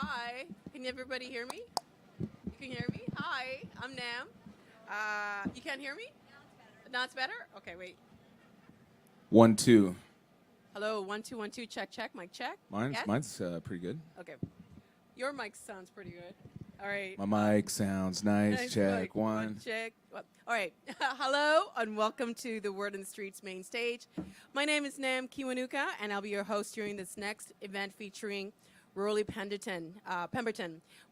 Hi. Can everybody hear me? You can hear me? Hi, I'm Nam. You can't hear me? Now it's better? Okay, wait. 1, 2. Hello, 1 2 1 2. Check, check. Mic check. Mine's Yes? mine's pretty good. Okay. Your mic sounds pretty good. All right. My mic sounds nice. Nice Check mic. one. Check. All right. Hello and welcome to the Word in the Streets main stage. My name is Nam Kiwanuka, and I'll be your host during this next event featuring Rollie Pemberton.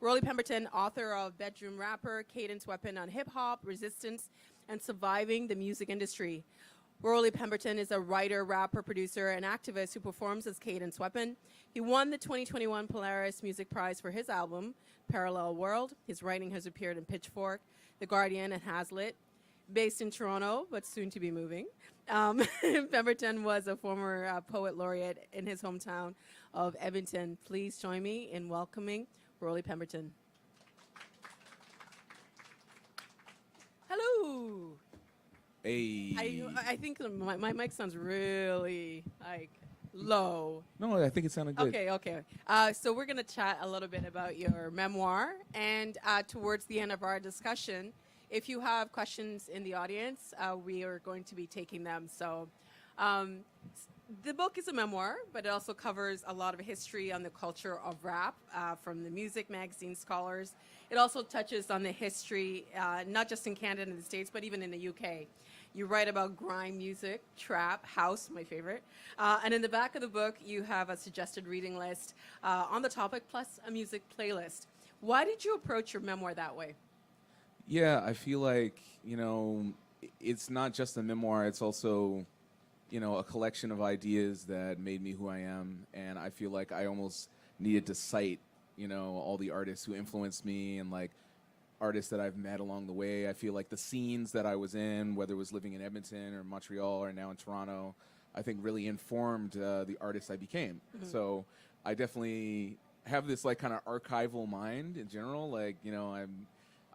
Rowley Pemberton, author of Bedroom Rapper, Cadence Weapon on Hip Hop, Resistance, and Surviving the Music Industry. Rollie Pemberton is a writer, rapper, producer, and activist who performs as Cadence Weapon. He won the 2021 Polaris Music Prize for his album, Parallel World. His writing has appeared in Pitchfork, The Guardian, and Hazlitt. Based in Toronto, but soon to be moving. Pemberton was a former poet laureate in his hometown of Edmonton. Please join me in welcoming Rollie Pemberton. Hello. Hey. I think my mic sounds really low. No, I think it sounded good. Okay. So we're going to chat a little bit about your memoir, and towards the end of our discussion, if you have questions in the audience, we are going to be taking them. So the book is a memoir, but it also covers a lot of history on the culture of rap from the music magazine scholars. It also touches on the history, not just in Canada and the States, but even in the UK. You write about grime music, trap, house, my favorite. And in the back of the book, you have a suggested reading list on the topic, plus a music playlist. Why did you approach your memoir that way? Yeah, I feel like, it's not just a memoir, it's also, a collection of ideas that made me who I am. And I feel like I almost needed to cite, all the artists who influenced me and like artists that I've met along the way. I feel like the scenes that I was in, whether it was living in Edmonton or Montreal or now in Toronto, I think really informed the artist I became. Mm-hmm. So I definitely have this like kind of archival mind in general. Like,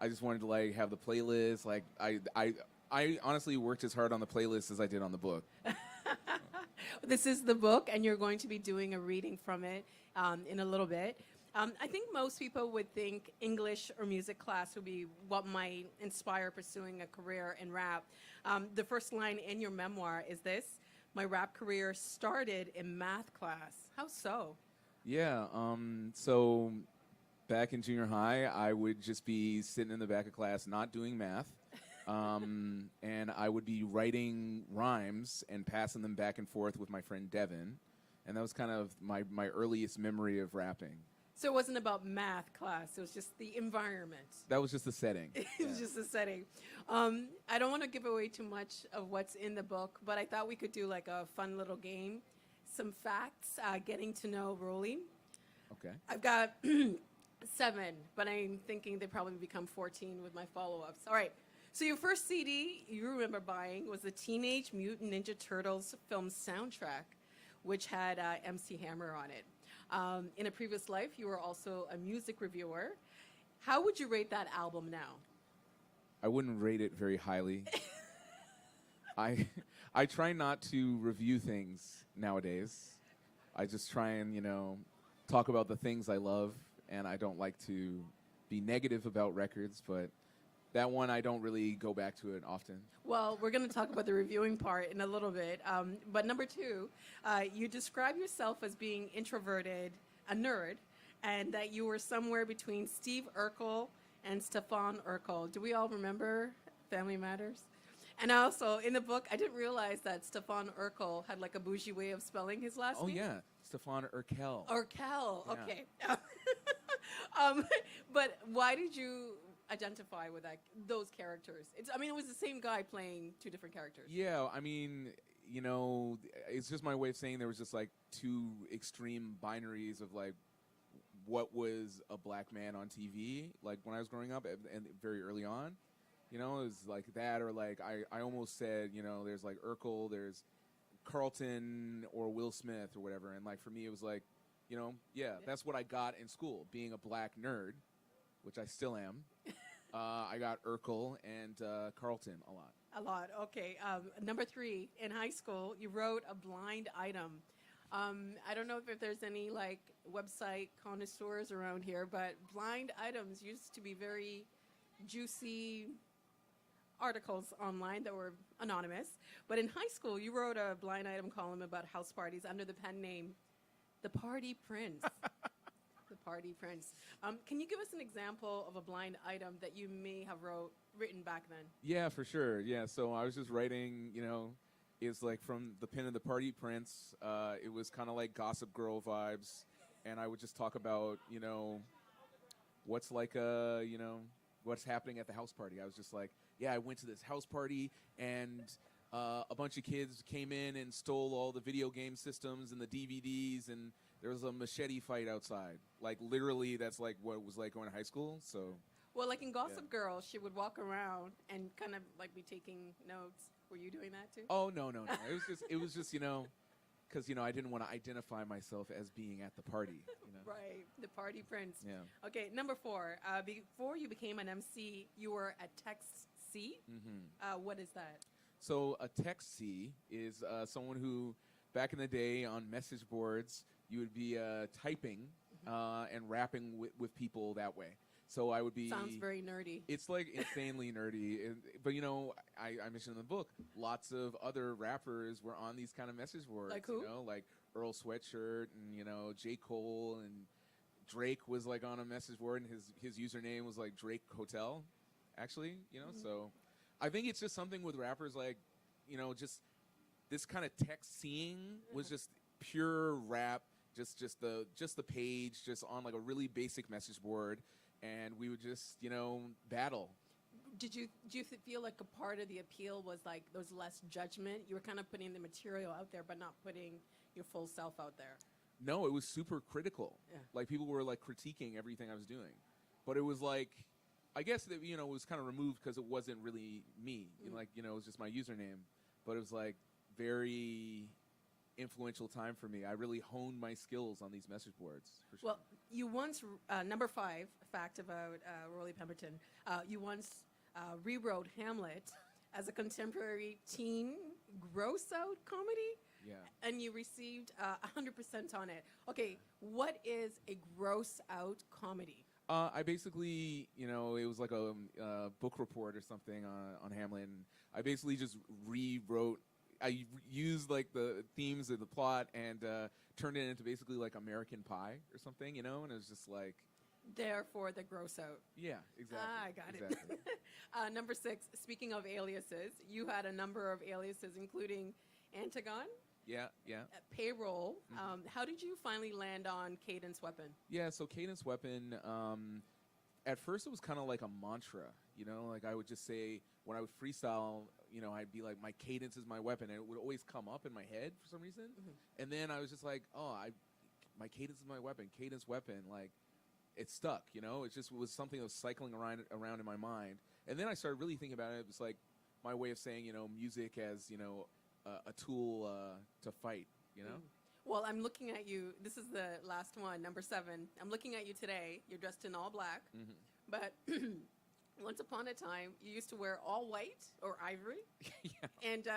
I just wanted to like have the playlist. Like I honestly worked as hard on the playlist as I did on the book. This is the book, and you're going to be doing a reading from it in a little bit. I think most people would think English or music class would be what might inspire pursuing a career in rap. The first line in your memoir is this: "My rap career started in math class." How so? Yeah. So back in junior high, I would just be sitting in the back of class not doing math. And I would be writing rhymes and passing them back and forth with my friend Devin. And that was kind of my earliest memory of rapping. So it wasn't about math class. It was just the environment. That was just the setting. It was just the setting. I don't want to give away too much of what's in the book, but I thought we could do like a fun little game. Some facts, getting to know Rollie. Okay. I've got 7, but I'm thinking they probably become 14 with my follow-ups. All right. So your first CD you remember buying was the Teenage Mutant Ninja Turtles film soundtrack, which had MC Hammer on it. In a previous life, you were also a music reviewer. How would you rate that album now? I wouldn't rate it very highly. I try not to review things nowadays. I just try and, talk about the things I love, and I don't like to be negative about records, but that one, I don't really go back to it often. Well, we're going to talk about the reviewing part in a little bit. But number 2, you describe yourself as being introverted, a nerd, and that you were somewhere between Steve Urkel and Stefan Urkel. Do we all remember Family Matters? And also, in the book, I didn't realize that Stefan Urkel had like a bougie way of spelling his last name. Oh, yeah. Stefan Urkel. Urkel, Yeah. okay. But why did you identify with those characters? It was the same guy playing 2 different characters. Yeah, it's just my way of saying there was just like 2 extreme binaries of like what was a black man on TV, like when I was growing up and very early on. It was like that, or like I almost said, there's like Urkel, there's Carlton or Will Smith or whatever. And like for me, it was like, that's what I got in school, being a black nerd, which I still am. I got Urkel and Carlton a lot. A lot, okay. Number 3, in high school, you wrote a blind item I don't know if there's any like website connoisseurs around here, but blind items used to be very juicy articles online that were anonymous. But in high school, you wrote a blind item column about house parties under the pen name The Party Prince. The Party Prince. Can you give us an example of a blind item that you may have written back then? Yeah, for sure. Yeah, so I was just writing, it's like from the pen of the Party Prince. It was kind of like Gossip Girl vibes, and I would just talk about, what's like what's happening at the house party. I was just like, yeah, I went to this house party, and a bunch of kids came in and stole all the video game systems and the DVDs, and there was a machete fight outside. Like, literally, that's like what it was like going to high school. So, well, like in Gossip Girl, she would walk around and kind of like be taking notes. Were you doing that too? Oh, no. It was just, because, I didn't want to identify myself as being at the party. Right, the Party Prince. Yeah. Okay, number 4. Before you became an MC, you were a text C. Mm-hmm. What is that? So a text C is someone who, back in the day on message boards, you would be typing and rapping with people that way. So I would be... Sounds very nerdy. It's like insanely nerdy. But, I mentioned in the book, lots of other rappers were on these kind of message boards. Like who? Like Earl Sweatshirt and, J. Cole, and Drake was like on a message board, and his username was like Drake Hotel, actually, So I think it's just something with rappers like, just this kind of text seeing was just pure rap, just the page, just on like a really basic message board. And we would just, battle. Do you feel like a part of the appeal was like there was less judgment? You were kind of putting the material out there, but not putting your full self out there. No, it was super critical. Yeah. Like, people were like critiquing everything I was doing, but it was like, I guess that it was kind of removed because it wasn't really me. It was just my username, but it was like very influential time for me. I really honed my skills on these message boards. For sure. Well, you once, number 5 fact about Rowley Pemberton, you once rewrote Hamlet as a contemporary teen gross-out comedy? Yeah. And you received 100% on it. Okay, what is a gross-out comedy? I basically, it was like a book report or something on Hamlet, and I basically just rewrote. I used like the themes of the plot and turned it into basically like American Pie or something, and it was just like... Therefore, the gross out. Yeah, exactly. I got exactly. it. Number 6, speaking of aliases, you had a number of aliases, including Antagon. Yeah. Payroll. How did you finally land on Cadence Weapon? Yeah, so Cadence Weapon, at first it was kind of like a mantra, like I would just say, when I would freestyle, I'd be like, my cadence is my weapon, and it would always come up in my head for some reason. Mm-hmm. And then I was just like, my cadence is my weapon, cadence weapon, like, it stuck, it just was something that was cycling around in my mind. And then I started really thinking about it. It was like my way of saying, music as, a tool to fight, Well, I'm looking at you. This is the last one, number 7. I'm looking at you today. You're dressed in all black. Mm-hmm. But once upon a time, you used to wear all white or ivory. Yeah. And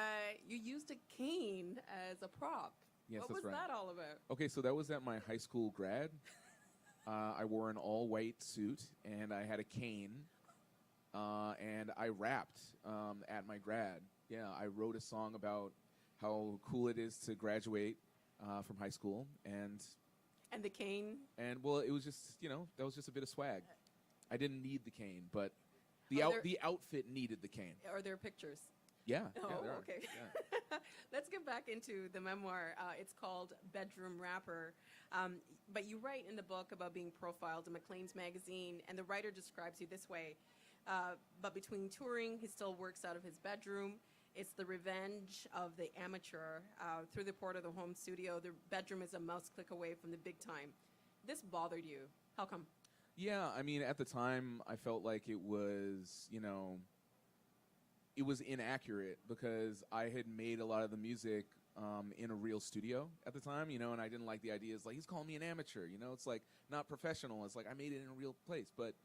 you used a cane as a prop. Yes, what that's was right. that all about? Okay, so that was at my high school grad. I wore an all-white suit, and I had a cane, and I rapped at my grad. Yeah, I wrote a song about how cool it is to graduate from high school, and the cane. And well, it was just that was just a bit of swag. I didn't need the cane, but the outfit needed the cane. Are there pictures? Yeah. Oh, yeah, there are. okay. Yeah. Let's get back into the memoir. It's called Bedroom Rapper. But you write in the book about being profiled in Maclean's magazine, and the writer describes you this way. But between touring, he still works out of his bedroom. It's the revenge of the amateur. Through the port of the home studio, the bedroom is a mouse click away from the big time. This bothered you. How come? Yeah, I mean, at the time, I felt like it was, it was inaccurate because I had made a lot of the music in a real studio at the time, and I didn't like the idea. It's like, he's calling me an amateur, it's like not professional. It's like I made it in a real place. But,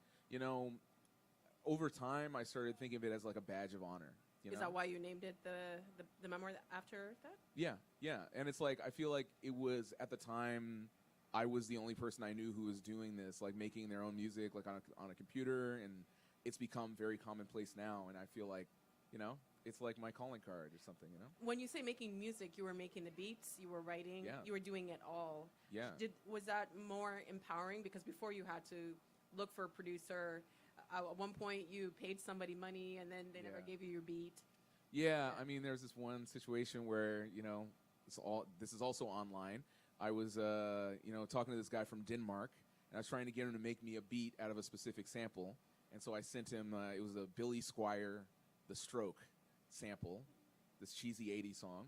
over time, I started thinking of it as like a badge of honor. You know? Is that why you named it the memoir after that? Yeah, yeah. And it's like, I feel like it was, at the time, I was the only person I knew who was doing this, like making their own music, like on a computer, and it's become very commonplace now. And I feel like, you know, it's like my calling card or something, you know? When you say making music, you were making the beats, you were writing, Yeah. you were doing it all. Yeah. Was that more empowering? Because before you had to look for a producer. At one point, you paid somebody money, and then they never gave you your beat. Yeah, I mean, there's this one situation where, you know, this is also online. I was, you know, talking to this guy from Denmark, and I was trying to get him to make me a beat out of a specific sample. And so I sent him, it was a Billy Squier, The Stroke sample, this cheesy 80s song.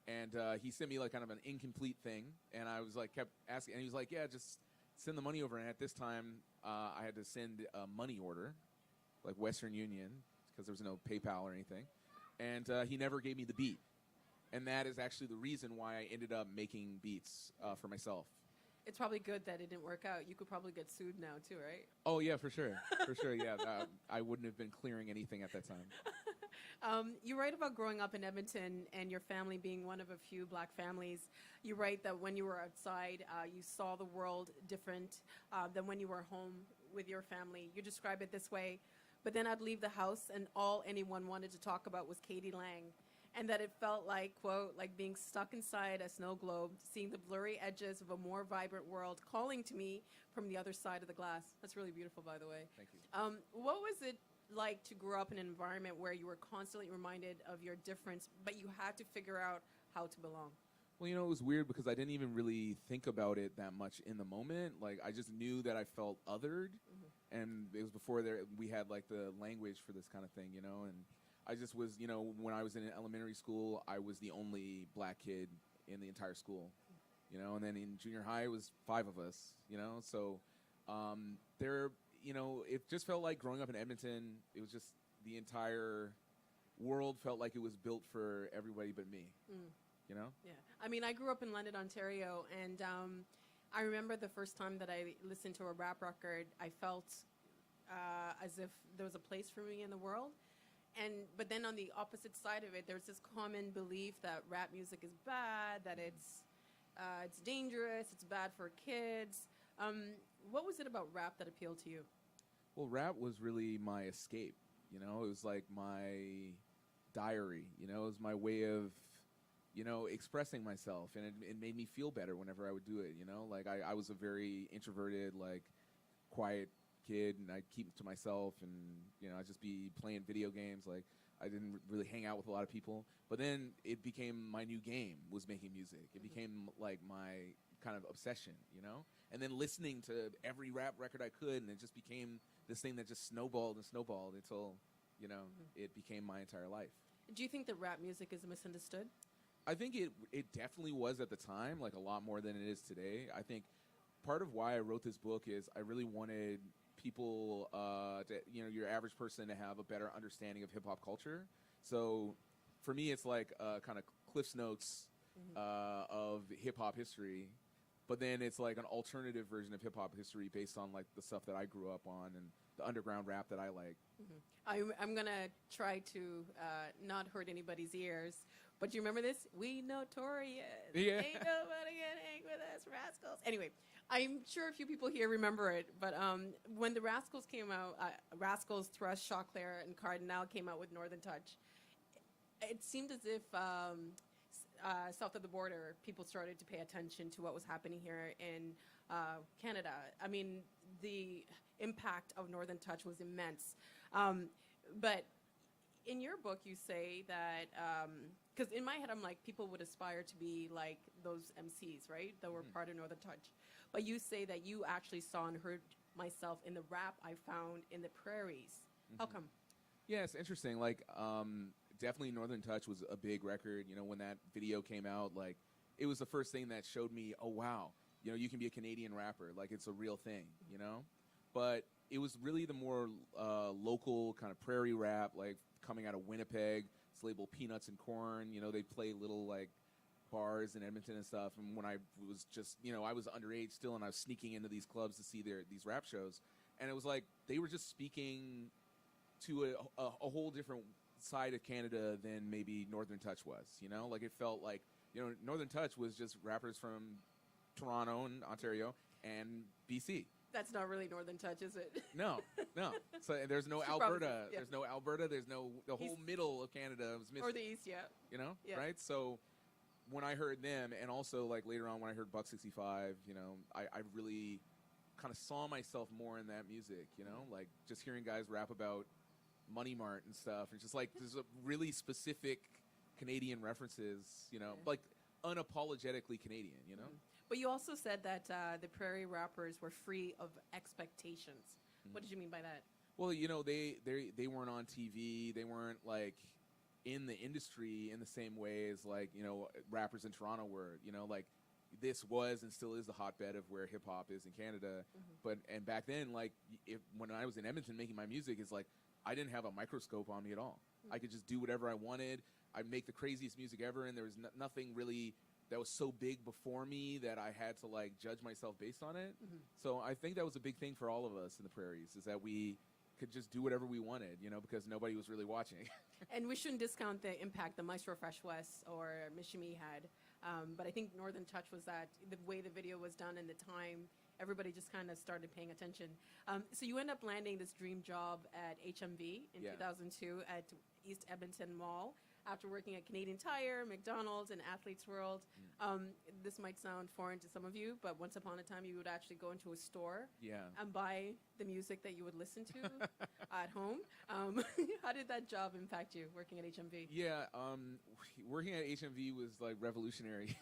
And he sent me like kind of an incomplete thing. And I was like, kept asking, and he was like, yeah, just send the money over. And at this time, I had to send a money order, like Western Union, because there was no PayPal or anything. And he never gave me the beat. And that is actually the reason why I ended up making beats for myself. It's probably good that it didn't work out. You could probably get sued now, too, right? Oh, yeah, for sure. For sure, yeah. I wouldn't have been clearing anything at that time. You write about growing up in Edmonton and your family being one of a few black families. You write that when you were outside, you saw the world different than when you were home with your family. You describe it this way: but then I'd leave the house and all anyone wanted to talk about was Katie Lang. And that it felt like, quote, like being stuck inside a snow globe, seeing the blurry edges of a more vibrant world calling to me from the other side of the glass. That's really beautiful, by the way. Thank you. What was it like to grow up in an environment where you were constantly reminded of your difference, but you had to figure out how to belong? Well, you know, it was weird because I didn't even really think about it that much in the moment. Like, I just knew that I felt othered. Mm-hmm. And it was before we had, like, the language for this kind of thing, you know, and I just was, you know, when I was in elementary school, I was the only black kid in the entire school, you know, and then in junior high, it was 5 of us, you know, so you know, it just felt like growing up in Edmonton, it was just the entire world felt like it was built for everybody but me, you know? Yeah. I mean, I grew up in London, Ontario, and I remember the first time that I listened to a rap record, I felt as if there was a place for me in the world. But then on the opposite side of it, there's this common belief that rap music is bad, that it's dangerous, it's bad for kids. What was it about rap that appealed to you? Well, rap was really my escape. You know, it was like my diary. You know, it was my way of, you know, expressing myself, and it made me feel better whenever I would do it. You know, like I was a very introverted, like quiet kid, and I'd keep it to myself, and you know, I'd just be playing video games. Like, I didn't really hang out with a lot of people. But then it became my new game, was making music. It became like my kind of obsession, you know? And then listening to every rap record I could, and it just became this thing that just snowballed and snowballed until, you know, it became my entire life. Do you think that rap music is misunderstood? I think it definitely was at the time, like a lot more than it is today. I think part of why I wrote this book is I really wanted people, to, you know, your average person to have a better understanding of hip-hop culture. So for me, it's like kind of Cliff's Notes of hip-hop history, but then it's like an alternative version of hip-hop history based on like the stuff that I grew up on and the underground rap that I like. I'm going to try to not hurt anybody's ears, but you remember this? We notorious. Yeah. Ain't nobody gonna hang with us, Rascals. Anyway, I'm sure a few people here remember it, but when the Rascals came out, Rascals, Thrush, Choclair, and Cardinal came out with Northern Touch, it seemed as if south of the border, people started to pay attention to what was happening here in Canada. I mean, the impact of Northern Touch was immense. But in your book, you say that, because in my head, I'm like, people would aspire to be like those MCs, right, that were part of Northern Touch. But you say that you actually saw and heard myself in the rap I found in the prairies. How come? Yeah, it's interesting. Like, definitely Northern Touch was a big record. You know, when that video came out, like, it was the first thing that showed me, oh, wow, you know, you can be a Canadian rapper. Like, it's a real thing, you know? But it was really the more local kind of prairie rap, like, coming out of Winnipeg. It's labeled Peanuts and Corn. You know, they play little, like, bars in Edmonton and stuff. And when I was just, you know, I was underage still, and I was sneaking into these clubs to see these rap shows. And it was like they were just speaking to a whole different side of Canada than maybe Northern Touch was. You know, like it felt like, you know, Northern Touch was just rappers from Toronto and Ontario and BC. That's not really Northern Touch, is it? No. So there's no It's Alberta. yeah. There's no Alberta. There's no the whole East. middle of Canada was missing. Or the East, yeah. You know, Yeah. right? So when I heard them, and also like later on when I heard Buck 65, you know, I really kind of saw myself more in that music. You know, like just hearing guys rap about Money Mart and stuff, and just like there's a really specific Canadian references. You know, Yeah. like unapologetically Canadian. You know. But you also said that the prairie rappers were free of expectations. What did you mean by that? Well, you know, they weren't on TV. They weren't like in the industry in the same way as like, you know, rappers in Toronto were. You know, like this was and still is the hotbed of where hip hop is in Canada. But and back then, like when I was in Edmonton making my music, it's like I didn't have a microscope on me at all. I could just do whatever I wanted. I'd make the craziest music ever, and there was nothing really that was so big before me that I had to like judge myself based on it. So I think that was a big thing for all of us in the prairies, is that we could just do whatever we wanted, you know, because nobody was really watching. And we shouldn't discount the impact the Maestro Fresh West or Mishimi had. But I think Northern Touch was that the way the video was done and the time, everybody just kind of started paying attention. So you end up landing this dream job at HMV in Yeah. 2002 at East Edmonton Mall after working at Canadian Tire, McDonald's, and Athletes World. This might sound foreign to some of you, but once upon a time you would actually go into a store Yeah. and buy the music that you would listen to at home. How did that job impact you working at HMV? Yeah, working at HMV was like revolutionary,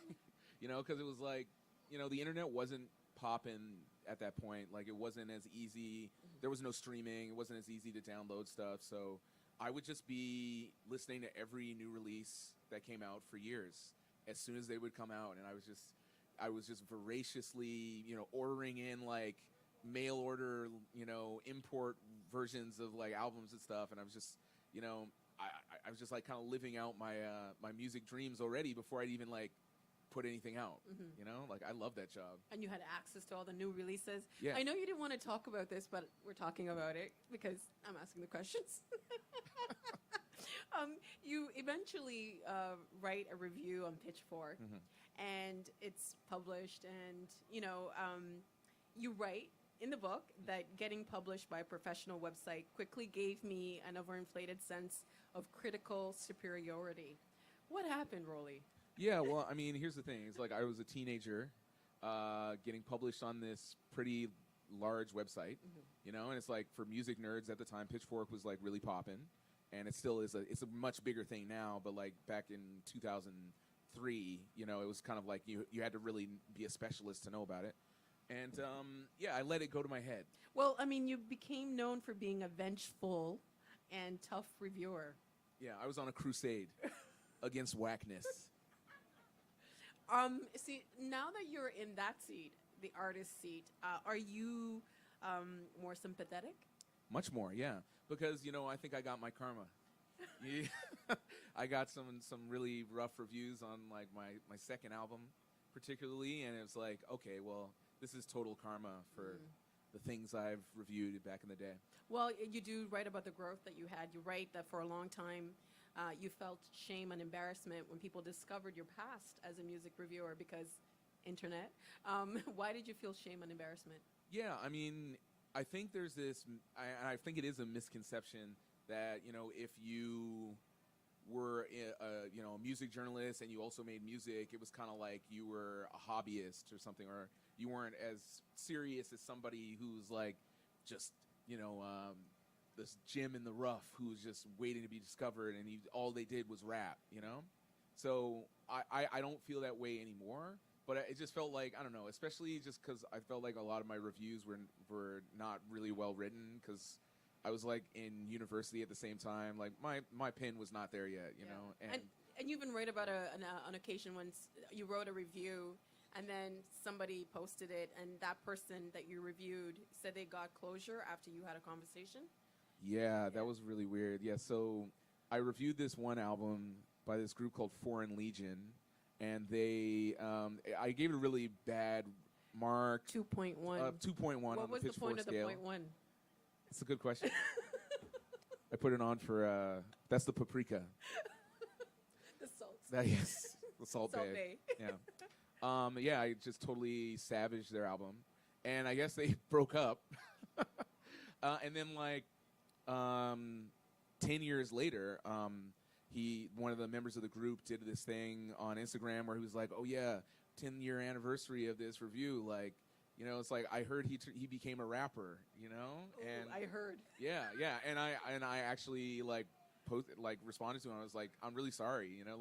you know, because it was like, you know, the internet wasn't popping at that point. Like it wasn't as easy. There was no streaming. It wasn't as easy to download stuff. So I would just be listening to every new release that came out for years as soon as they would come out, and I was just voraciously, you know, ordering in like mail order, you know, import versions of like albums and stuff, and I was just, you know, I was just like kind of living out my my music dreams already before I'd even like put anything out. You know, like I love that job. And you had access to all the new releases. Yeah. I know you didn't want to talk about this, but we're talking about it because I'm asking the questions. You eventually write a review on Pitchfork, and it's published. And you know, you write in the book that getting published by a professional website quickly gave me an overinflated sense of critical superiority. What happened, Rollie? Yeah, well, I mean, here's the thing. It's like I was a teenager getting published on this pretty large website, you know, and it's like for music nerds at the time, Pitchfork was like really popping, and it still is it's a much bigger thing now, but like back in 2003, you know, it was kind of like you had to really be a specialist to know about it. And yeah, I let it go to my head. Well, I mean, you became known for being a vengeful and tough reviewer. Yeah, I was on a crusade against whackness. See, now that you're in that seat, the artist seat, are you more sympathetic? Much more, yeah. Because, you know, I think I got my karma. Yeah. I got some really rough reviews on, like, my second album, particularly, and it was like, okay, well, this is total karma for the things I've reviewed back in the day. Well, you do write about the growth that you had. You write that for a long time you felt shame and embarrassment when people discovered your past as a music reviewer because internet. Why did you feel shame and embarrassment? Yeah, I mean, I think there's this, I think it is a misconception that, you know, if you were you know, a music journalist and you also made music, it was kind of like you were a hobbyist or something, or you weren't as serious as somebody who's like just, you know, this gem in the rough who's just waiting to be discovered, and all they did was rap, you know? So I don't feel that way anymore, but it just felt like, I don't know, especially just because I felt like a lot of my reviews were not really well written because I was like in university at the same time. Like my pen was not there yet, you know? And you even write about an occasion when you wrote a review and then somebody posted it, and that person that you reviewed said they got closure after you had a conversation? Yeah, that was really weird. Yeah, so I reviewed this one album by this group called Foreign Legion, and they, I gave it a really bad mark. 2.1. 2.1 on the Pitchfork scale. What was the point of the 0.1? It's a good question. I put it on for that's the paprika. The salt. Yes, the Salt Salt Bae. Bae. Yeah. Yeah, I just totally savaged their album, and I guess they broke up. And then like 10 years later, one of the members of the group did this thing on Instagram where he was like, "Oh yeah, 10-year anniversary of this review, like." It's like I heard he became a rapper, and Ooh, I heard. yeah, and I actually responded to him. I was like, I'm really sorry, Yeah.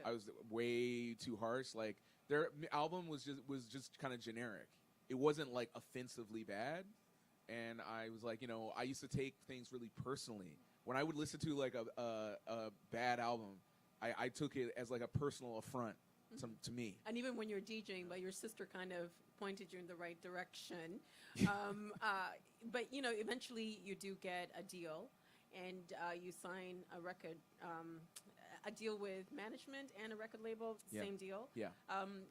I was way too harsh. Like their album was just kind of generic. It wasn't like offensively bad, and I was like, I used to take things really personally. When I would listen to like a bad album, I took it as like a personal affront to me. And even when you're DJing, but your sister kind of pointed you in the right direction. But eventually you do get a deal, and you sign a deal with management and a record label. Same deal. Yeah.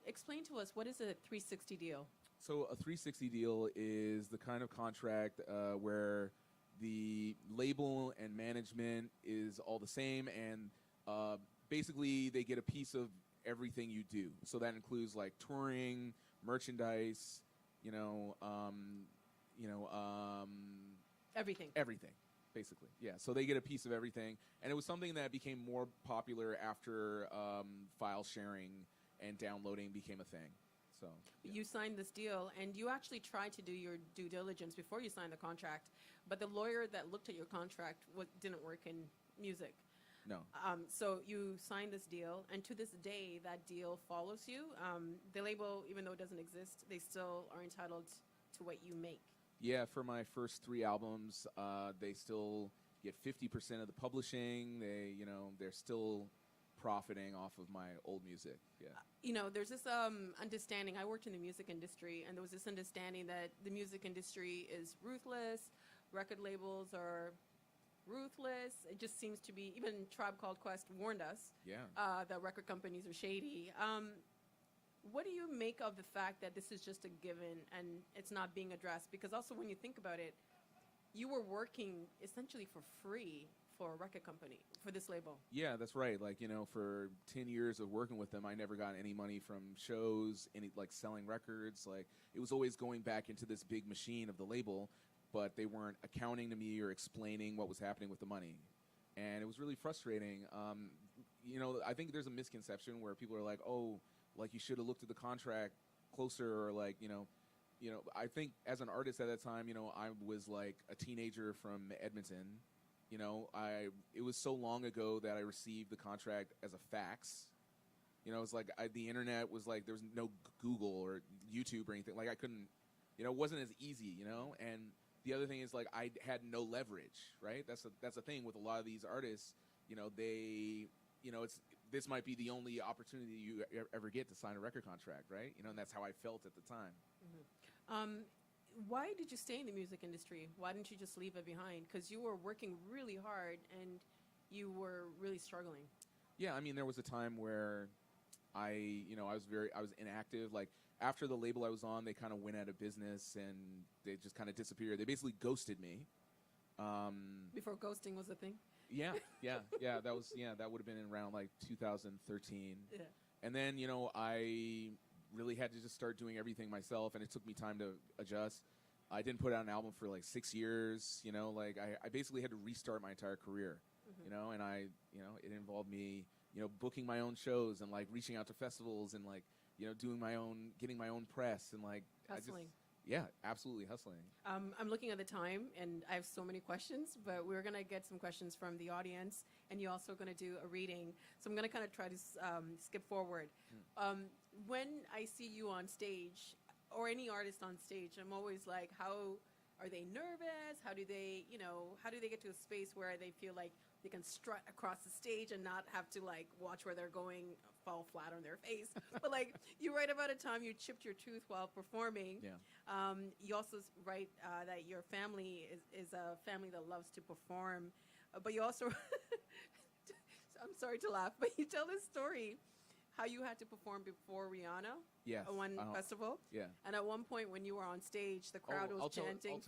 Explain to us, what is a 360 deal? So a 360 deal is the kind of contract where the label and management is all the same, and basically they get a piece of everything you do. So that includes like touring, merchandise, Everything. Basically. Yeah. So they get a piece of everything, and it was something that became more popular after file sharing and downloading became a thing. So You signed this deal, and you actually tried to do your due diligence before you signed the contract, but the lawyer that looked at your contract didn't work in music. no. So you signed this deal, and to this day, that deal follows you. The label, even though it doesn't exist, they still are entitled to what you make. Yeah, for my first 3 albums, they still get 50% of the publishing. They're still profiting off of my old music. Yeah. There's this understanding. I worked in the music industry, and there was this understanding that the music industry is ruthless. Record labels are ruthless. It just seems to be. Even Tribe Called Quest warned us. Yeah. That record companies are shady. What do you make of the fact that this is just a given and it's not being addressed? Because also when you think about it, you were working essentially for free for a record company, for this label. Yeah, that's right. Like, for 10 years of working with them, I never got any money from shows, selling records. Like, it was always going back into this big machine of the label, but they weren't accounting to me or explaining what was happening with the money. And it was really frustrating. I think there's a misconception where people are like, oh, like you should have looked at the contract closer, or I think as an artist at that time, I was like a teenager from Edmonton. It was so long ago that I received the contract as a fax. It's like the internet was like, there was no Google or YouTube or anything. Like I couldn't, it wasn't as easy, and the other thing is like I had no leverage, right? That's the thing with a lot of these artists, this might be the only opportunity you ever get to sign a record contract, right? And that's how I felt at the time. Mm-hmm. Why did you stay in the music industry? Why didn't you just leave it behind? Because you were working really hard and you were really struggling. Yeah, I mean, there was a time where I was inactive. Like after the label I was on, they kind of went out of business and they just kind of disappeared. They basically ghosted me. Before ghosting was a thing? Yeah. That would have been around like 2013. Yeah. And then, I really had to just start doing everything myself, and it took me time to adjust. I didn't put out an album for like 6 years, I basically had to restart my entire career, and it involved me, booking my own shows and like reaching out to festivals and like, getting my own press and like Hustling. Yeah, absolutely hustling. I'm looking at the time, and I have so many questions, but we're going to get some questions from the audience, and you're also going to do a reading. So I'm going to kind of try to skip forward. When I see you on stage, or any artist on stage, I'm always like, how are they nervous? How do they get to a space where they feel like they can strut across the stage and not have to like watch where they're going, fall flat on their face? But like you write about a time you chipped your tooth while performing. Yeah. You also write that your family is a family that loves to perform, but you also I'm sorry to laugh, but you tell this story how you had to perform before Rihanna. Yes. At one festival. Yeah. And at one point when you were on stage, the crowd was chanting.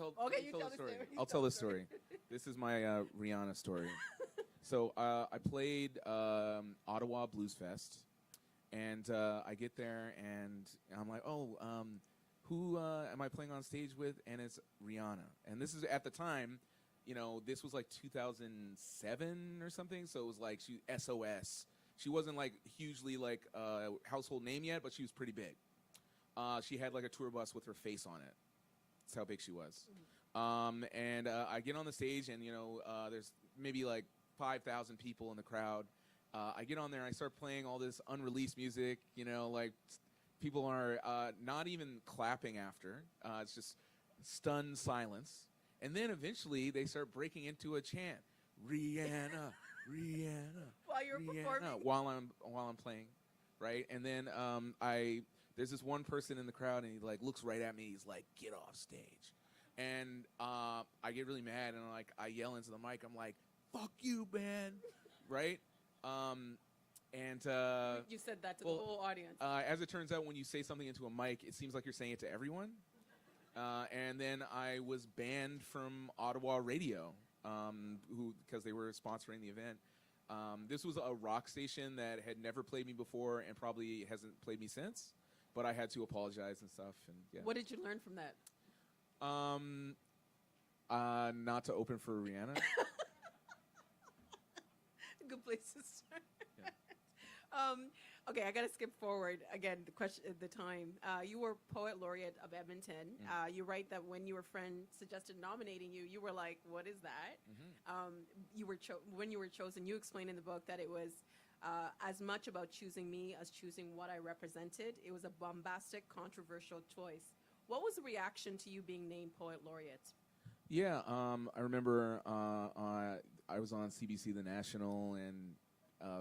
I'll tell the story. This is my Rihanna story. So I played Ottawa Blues Fest, and I get there, and I'm like, oh, who am I playing on stage with? And it's Rihanna. And this is, at the time, you know, this was like 2007 or something, so it was like she SOS. She wasn't like hugely like a household name yet, but she was pretty big. She had like a tour bus with her face on it. That's how big she was. And I get on the stage, and, you know, there's maybe like 5,000 people in the crowd. I get on there, and I start playing all this unreleased music, you know, like people are not even clapping after. It's just stunned silence. And then eventually they start breaking into a chant, Rihanna, Rihanna. While you're performing? While I'm playing, right? And then there's this one person in the crowd, and he like looks right at me. He's like, "Get off stage." And I get really mad, and like I yell into the mic. I'm like, "Fuck you, man!" Right? You said that to the whole audience. As it turns out, when you say something into a mic, it seems like you're saying it to everyone. And then I was banned from Ottawa Radio, because they were sponsoring the event. This was a rock station that had never played me before and probably hasn't played me since. But I had to apologize and stuff. And yeah. What did you learn from that? Not to open for Rihanna. Good place to start. Yeah. Okay, I got to skip forward again. The time. You were poet laureate of Edmonton. Mm. You write that when your friend suggested nominating you, you were like, "What is that?" Mm-hmm. When you were chosen, you explained in the book that it was as much about choosing me as choosing what I represented. It was a bombastic, controversial choice. What was the reaction to you being named poet laureate? Yeah, I remember I was on CBC The National, and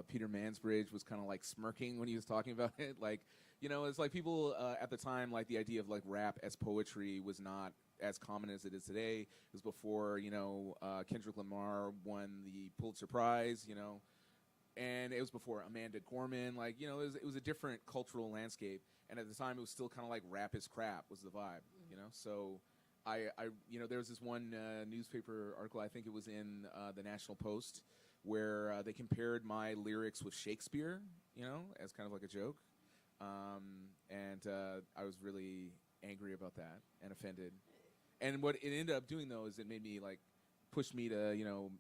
Peter Mansbridge was kind of like smirking when he was talking about it. Like, you know, it's like people at the time, like the idea of like rap as poetry was not as common as it is today. It was before, you know, Kendrick Lamar won the Pulitzer Prize, you know, and it was before Amanda Gorman. Like, you know, it was a different cultural landscape. And at the time, it was still kind of like rap is crap was the vibe, you know. So I you know, there was this one newspaper article, I think it was in the National Post, where they compared my lyrics with Shakespeare, you know, as kind of like a joke. And I was really angry about that and offended. And what it ended up doing, though, is it made me, like, push me to, you know,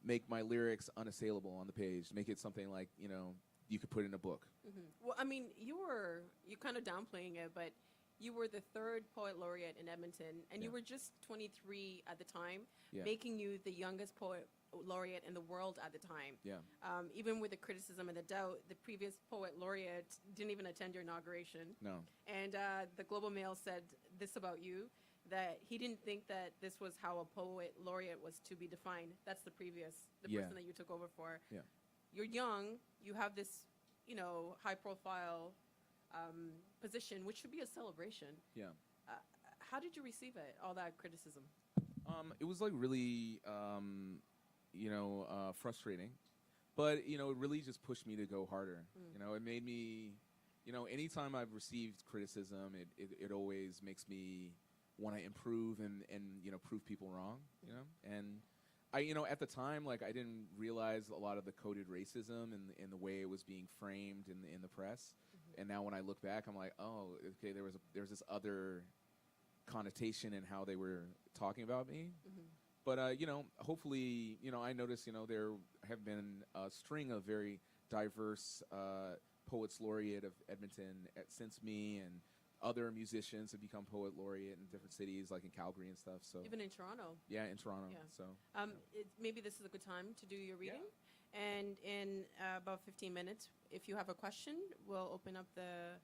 make my lyrics unassailable on the page, make it something like, you know, you could put in a book. Mm-hmm. Well, I mean, you're kind of downplaying it, but you were the third poet laureate in Edmonton, and you were just 23 at the time, making you the youngest poet laureate in the world at the time. Yeah. Even with the criticism and the doubt, the previous poet laureate didn't even attend your inauguration. No. And the Global Mail said this about you, that he didn't think that this was how a poet laureate was to be defined. That's the person that you took over for. Yeah. You're young. You have this, you know, high-profile position, which should be a celebration. Yeah. How did you receive it, all that criticism? It was like really, you know, frustrating, but, you know, it really just pushed me to go harder. You know, it made me, you know, anytime I've received criticism, it always makes me want to improve and, you know, prove people wrong, you know. And I, you know, at the time, like, I didn't realize a lot of the coded racism in the way it was being framed in the press. And now when I look back, I'm like, oh, okay, there was this other connotation in how they were talking about me. But, you know, hopefully, you know, I noticed, you know, there have been a string of very diverse poets laureate of Edmonton since me, and other musicians have become poet laureate in different cities, like in Calgary and stuff. So even in Toronto. Yeah, in Toronto. Yeah. So maybe this is a good time to do your reading. And in about 15 minutes, if you have a question, we'll open up the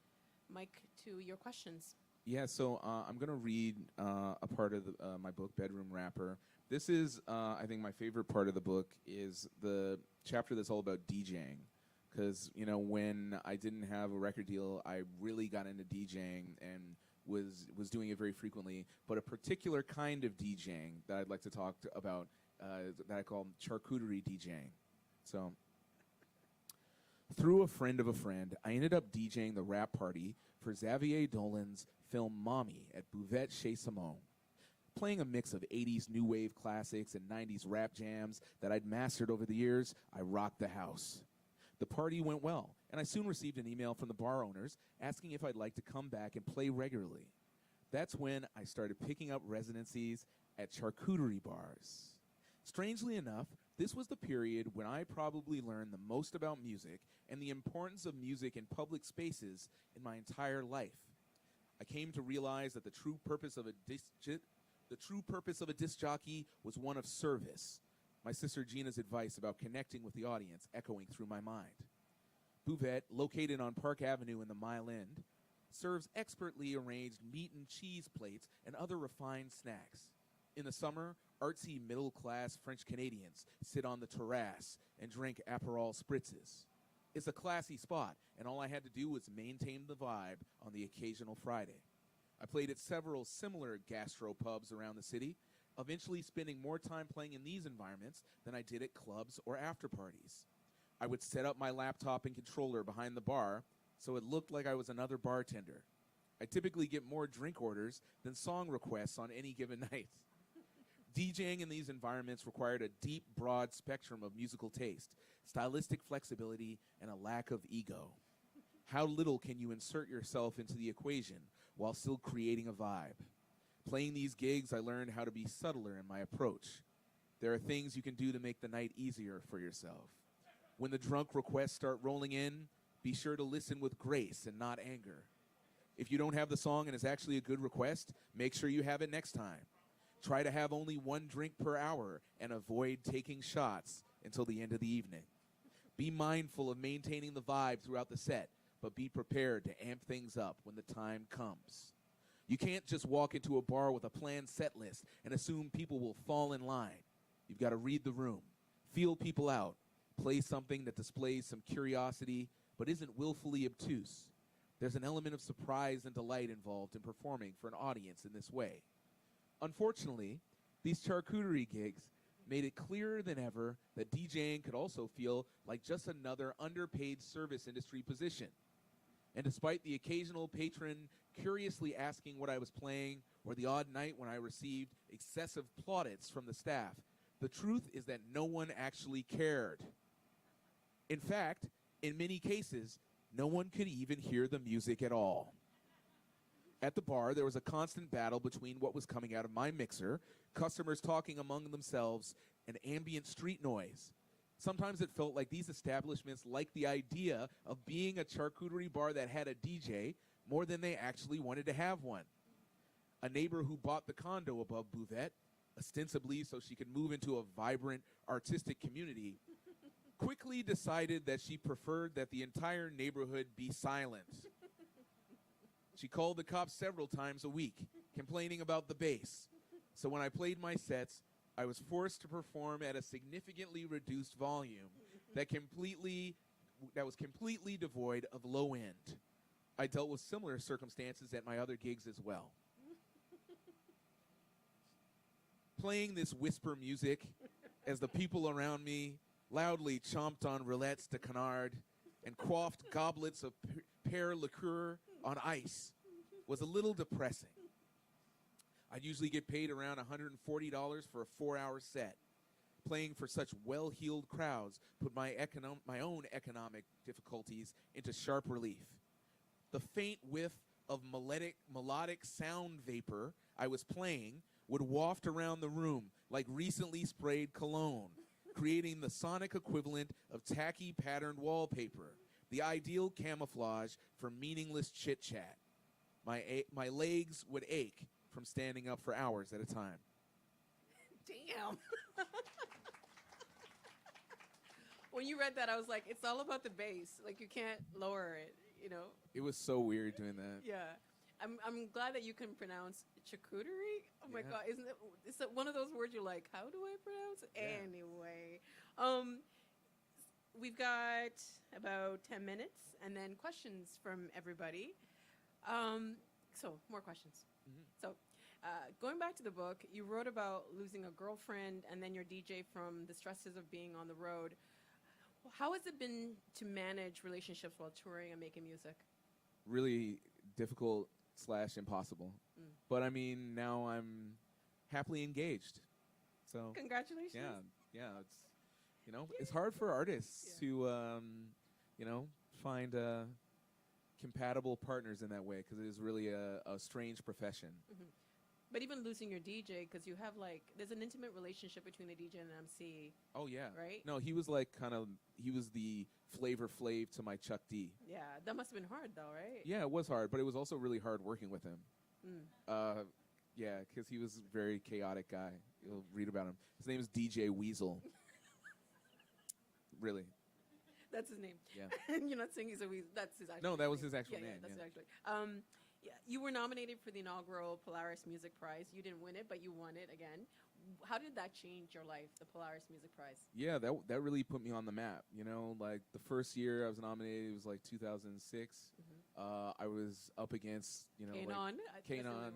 mic to your questions. Yeah, so I'm going to read a part of my book, Bedroom Rapper. This is, I think, my favorite part of the book is the chapter that's all about DJing. Because, you know, when I didn't have a record deal, I really got into DJing and was doing it very frequently. But a particular kind of DJing that I'd like to talk about that I call Charcuterie Djing. So, through a friend of a friend, I ended up DJing the rap party for Xavier Dolan's film Mommy at Buvette Chez Simone. Playing a mix of 80s new wave classics and 90s rap jams that I'd mastered over the years, I rocked the house. The party went well, and I soon received an email from the bar owners asking if I'd like to come back and play regularly. That's when I started picking up residencies at charcuterie bars. Strangely enough, this was the period when I probably learned the most about music and the importance of music in public spaces in my entire life. I came to realize that the true purpose of a disc jockey was one of service. My sister Gina's advice about connecting with the audience echoing through my mind. Buvette, located on Park Avenue in the Mile End, serves expertly arranged meat and cheese plates and other refined snacks. In the summer, artsy middle-class French Canadians sit on the terrace and drink Aperol spritzes. It's a classy spot, and all I had to do was maintain the vibe on the occasional Friday. I played at several similar gastropubs around the city, eventually spending more time playing in these environments than I did at clubs or after parties. I would set up my laptop and controller behind the bar so it looked like I was another bartender. I typically get more drink orders than song requests on any given night. DJing in these environments required a deep, broad spectrum of musical taste, stylistic flexibility, and a lack of ego. How little can you insert yourself into the equation while still creating a vibe? Playing these gigs, I learned how to be subtler in my approach. There are things you can do to make the night easier for yourself. When the drunk requests start rolling in, be sure to listen with grace and not anger. If you don't have the song and it's actually a good request, make sure you have it next time. Try to have only one drink per hour and avoid taking shots until the end of the evening. Be mindful of maintaining the vibe throughout the set, but be prepared to amp things up when the time comes. You can't just walk into a bar with a planned set list and assume people will fall in line. You've got to read the room, feel people out, play something that displays some curiosity but isn't willfully obtuse. There's an element of surprise and delight involved in performing for an audience in this way. Unfortunately, these charcuterie gigs made it clearer than ever that DJing could also feel like just another underpaid service industry position. And despite the occasional patron curiously asking what I was playing or the odd night when I received excessive plaudits from the staff, the truth is that no one actually cared. In fact, in many cases, no one could even hear the music at all. At the bar, there was a constant battle between what was coming out of my mixer, customers talking among themselves, and ambient street noise. Sometimes it felt like these establishments liked the idea of being a charcuterie bar that had a DJ more than they actually wanted to have one. A neighbor who bought the condo above Buvette, ostensibly so she could move into a vibrant, artistic community, quickly decided that she preferred that the entire neighborhood be silent. She called the cops several times a week, complaining about the bass. So when I played my sets, I was forced to perform at a significantly reduced volume that was completely devoid of low end. I dealt with similar circumstances at my other gigs as well. Playing this whisper music as the people around me loudly chomped on roulettes de canard and quaffed goblets of pear liqueur on ice was a little depressing. I'd usually get paid around $140 for a 4-hour set. Playing for such well-heeled crowds put my own economic difficulties into sharp relief. The faint whiff of melodic sound vapor I was playing would waft around the room like recently sprayed cologne, creating the sonic equivalent of tacky patterned wallpaper, the ideal camouflage for meaningless chit-chat. My legs would ache from standing up for hours at a time. Damn. When you read that, I was like, it's all about the bass. Like, you can't lower it, you know? It was so weird doing that. Yeah. I'm glad that you can pronounce charcuterie. Oh, my Yeah. God. It's one of those words you're like, how do I pronounce it? Yeah. Anyway. We've got about 10 minutes and then questions from everybody. So, more questions. Mm-hmm. So, going back to the book, you wrote about losing a girlfriend and then your DJ from the stresses of being on the road. How has it been to manage relationships while touring and making music? Really difficult / impossible. But I mean, now I'm happily engaged. So Congratulations. yeah. It's hard for artists to find compatible partners in that way because it is really a strange profession. Mm-hmm. But even losing your DJ, because you have there's an intimate relationship between the DJ and the MC. Oh yeah, right? No, he was he was the Flavor Flav to my Chuck D. Yeah, that must have been hard though, right? Yeah, it was hard, but it was also really hard working with him. Mm. Yeah, because he was a very chaotic guy. You'll read about him. His name is DJ Weasel. Really. That's his name. Yeah. You're not saying he's a weasel. That's his actual No, that name. was his actual Yeah, name. that's Yeah. actually. Yeah, you were nominated for the inaugural Polaris Music Prize. You didn't win it, but you won it again. How did that change your life, the Polaris Music Prize? Yeah, that really put me on the map. Like the first year I was nominated, it was like 2006. I was up against, Kanon. Kanon.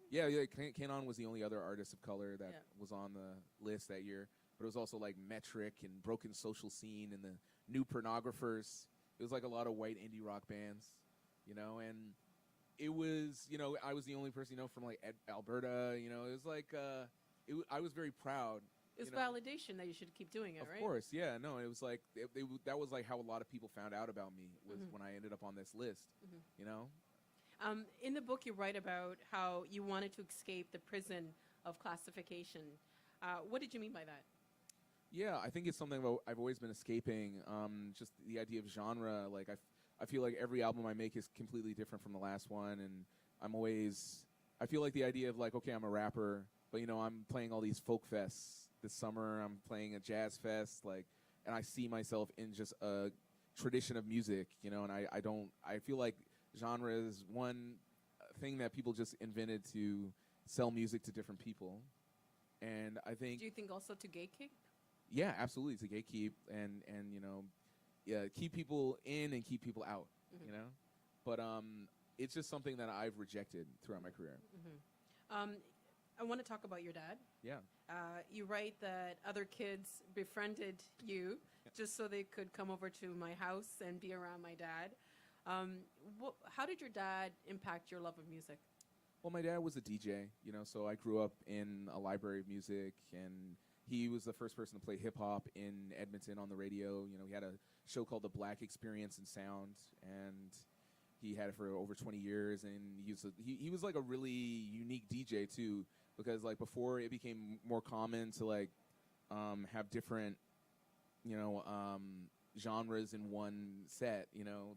Yeah, Kanon was the only other artist of color that was on the list that year. But it was also like Metric and Broken Social Scene and the New Pornographers. It was like a lot of white indie rock bands, and it was, I was the only person, from like Alberta, it was like, I was very proud. It was validation that you should keep doing it, right? Of course, yeah. No, it was like, that was like how a lot of people found out about me was when I ended up on this list, In the book, you write about how you wanted to escape the prison of classification. What did you mean by that? Yeah, I think it's something I've always been escaping. Just the idea of genre. Like I feel like every album I make is completely different from the last one, and I feel like the idea of like, okay, I'm a rapper, but I'm playing all these folk fests this summer. I'm playing a jazz fest, and I see myself in just a tradition of music, and I feel like genre is one thing that people just invented to sell music to different people, and I think. Do you think also to gatekeep? Yeah, absolutely. To gatekeep and keep people in and keep people out, But it's just something that I've rejected throughout my career. I want to talk about your dad. Yeah. You write that other kids befriended you just so they could come over to my house and be around my dad. How did your dad impact your love of music? Well, my dad was a DJ, so I grew up in a library of music, and he was the first person to play hip-hop in Edmonton on the radio. He had a show called The Black Experience in Sound, and he had it for over 20 years, and he was like a really unique DJ, too, because like before it became more common to like have different, genres in one set,